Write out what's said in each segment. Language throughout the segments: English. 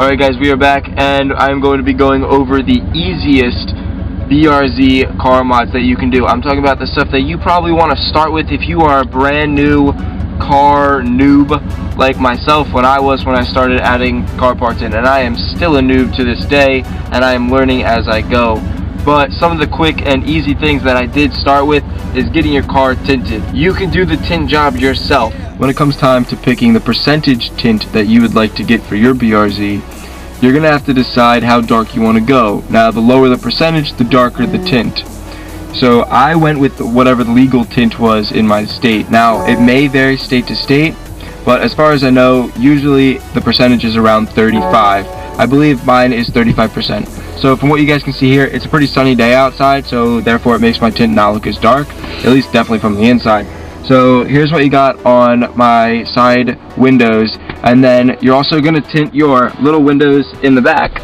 Alright guys, we are back and I'm going to be going over the easiest BRZ car mods that you can do. I'm talking about the stuff that you probably want to start with if you are a brand new car noob like myself when I started adding car parts in, and I am still a noob to this day and I am learning as I go. But some of the quick and easy things that I did start with is getting your car tinted. You can do the tint job yourself. When it comes time to picking the percentage tint that you would like to get for your BRZ, you're going to have to decide how dark you want to go. Now, the lower the percentage, the darker the tint. So I went with whatever the legal tint was in my state. Now, it may vary state to state, but as far as I know, usually the percentage is around 35. I believe mine is 35%. So from what you guys can see here, it's a pretty sunny day outside, so therefore it makes my tint not look as dark, at least definitely from the inside. So here's what you got on my side windows, and then you're also going to tint your little windows in the back,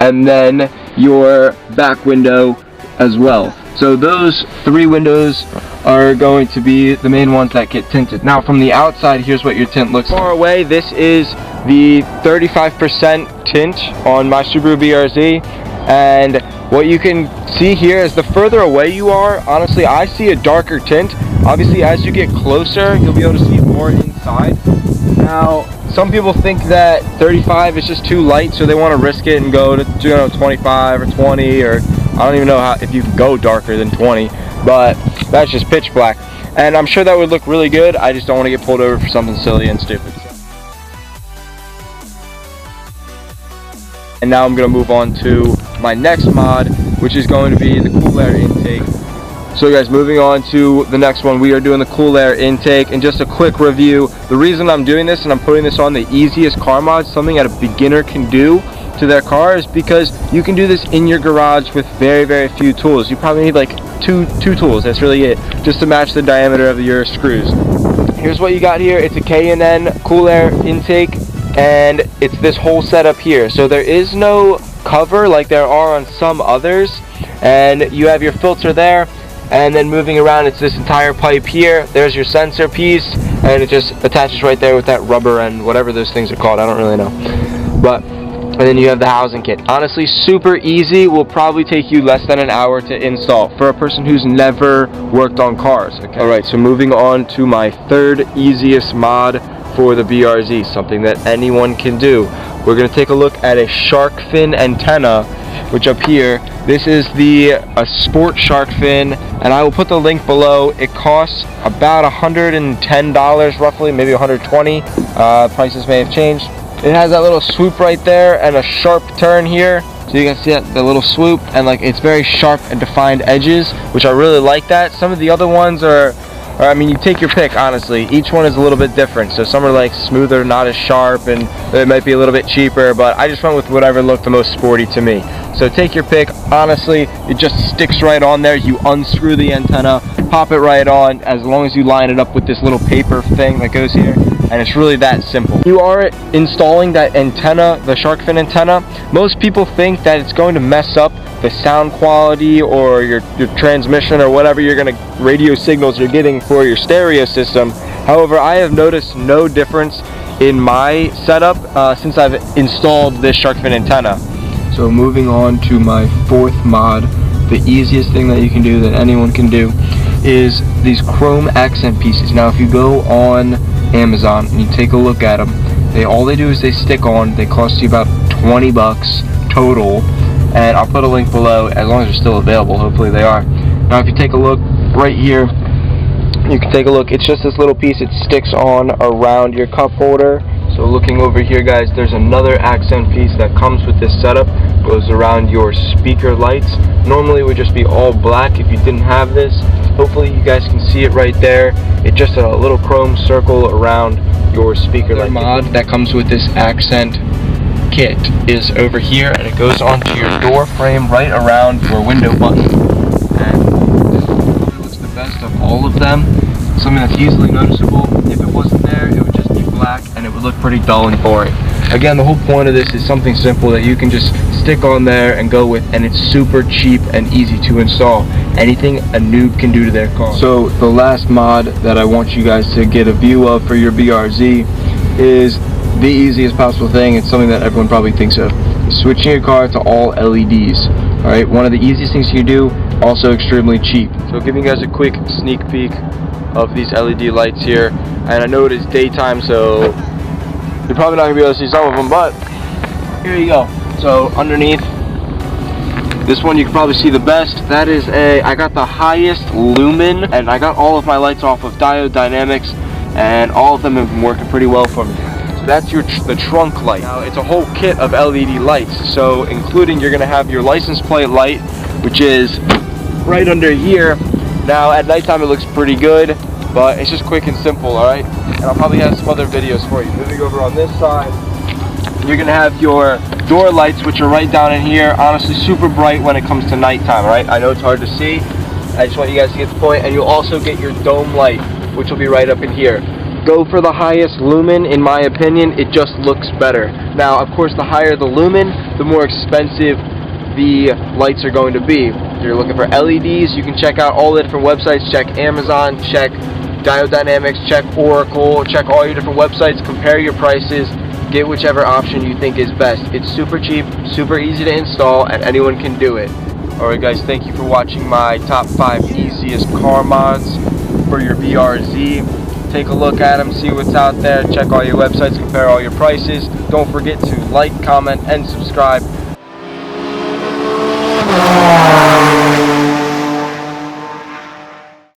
and then your back window as well. So those three windows are going to be the main ones that get tinted. Now from the outside, here's what your tint looks like. Far away, this is the 35% tint on my Subaru BRZ, and what you can see here is the further away you are, honestly I see a darker tint. Obviously as you get closer, you'll be able to see more inside. Now some people think that 35 is just too light, so they want to risk it and go to 25 or 20, or I don't even know if you can go darker than 20, but that's just pitch black. And I'm sure that would look really good. I just don't want to get pulled over for something silly and stupid. And now I'm going to move on to my next mod, which is going to be the cool air intake. So guys, moving on to the next one, we are doing the cool air intake. And just a quick review, the reason I'm doing this and I'm putting this on the easiest car mod, something that a beginner can do to their car, is because you can do this in your garage with very few tools. You probably need like two tools, that's really it, just to match the diameter of your screws. Here's what you got here. It's a K&N cool air intake, and it's this whole setup here. So there is no cover like there are on some others, and you have your filter there, and then moving around it's this entire pipe here. There's your sensor piece, and it just attaches right there with that rubber and whatever those things are called, I don't really know. But and then you have the housing kit. Honestly, super easy, will probably take you less than an hour to install for a person who's never worked on cars. Okay. Alright, so moving on to my third easiest mod for the BRZ, something that anyone can do. We're going to take a look at a shark fin antenna, which up here, this is a sport shark fin, and I will put the link below. It costs about $110 roughly, maybe $120. Prices may have changed. It has that little swoop right there and a sharp turn here, so you can see that, the little swoop, and like it's very sharp and defined edges, which I really like that. Some of the other ones are I mean, you take your pick, honestly. Each one is a little bit different. So some are like smoother, not as sharp, and it might be a little bit cheaper, but I just went with whatever looked the most sporty to me. So take your pick. Honestly, it just sticks right on there. You unscrew the antenna, pop it right on, as long as you line it up with this little paper thing that goes here, and it's really that simple. You are installing that antenna, the shark fin antenna. Most people think that it's going to mess up the sound quality or your transmission or whatever radio signals you're getting for your stereo system. However, I have noticed no difference in my setup since I've installed this shark fin antenna. So moving on to my fourth mod, the easiest thing that you can do, that anyone can do, is these chrome accent pieces. Now if you go on Amazon and you take a look at them, all they do is they stick on. They cost you about 20 bucks total, and I'll put a link below as long as they're still available. Hopefully they are. Now if you take a look right here, you can take a look. It's just this little piece. It sticks on around your cup holder. So looking over here, guys, there's another accent piece that comes with this setup. Goes around your speaker lights. Normally it would just be all black if you didn't have this. Hopefully you guys can see it right there. It's just a little chrome circle around your speaker light. The mod that comes with this accent kit is over here, and it goes onto your door frame right around your window button. And this probably looks the best of all of them. Something that's easily noticeable. If it wasn't there, it would just be black and it would look pretty dull and boring. Again, the whole point of this is something simple that you can just stick on there and go with, and it's super cheap and easy to install. Anything a noob can do to their car. So the last mod that I want you guys to get a view of for your BRZ is the easiest possible thing. It's something that everyone probably thinks of. Switching your car to all LEDs. Alright, one of the easiest things you can do, also extremely cheap. So giving you guys a quick sneak peek of these LED lights here. And I know it is daytime, so you're probably not going to be able to see some of them, but here you go. So underneath, this one you can probably see the best. That is I got the highest lumen, and I got all of my lights off of Diode Dynamics, and all of them have been working pretty well for me. So that's the trunk light. Now it's a whole kit of LED lights, so including you're gonna have your license plate light, which is right under here. Now at nighttime it looks pretty good, but it's just quick and simple, alright? And I'll probably have some other videos for you. Moving over on this side, you're gonna have your door lights, which are right down in here. Honestly, super bright when it comes to nighttime, right? I know it's hard to see. I just want you guys to get the point. And you'll also get your dome light, which will be right up in here. Go for the highest lumen, in my opinion. It just looks better. Now, of course, the higher the lumen, the more expensive the lights are going to be. If you're looking for LEDs, you can check out all the different websites. Check Amazon, check Diode Dynamics, check Oracle, check all your different websites, compare your prices. Get whichever option you think is best. It's super cheap, super easy to install, and anyone can do it. Alright guys, thank you for watching my top 5 easiest car mods for your BRZ. Take a look at them, see what's out there, check all your websites, compare all your prices. Don't forget to like, comment, and subscribe.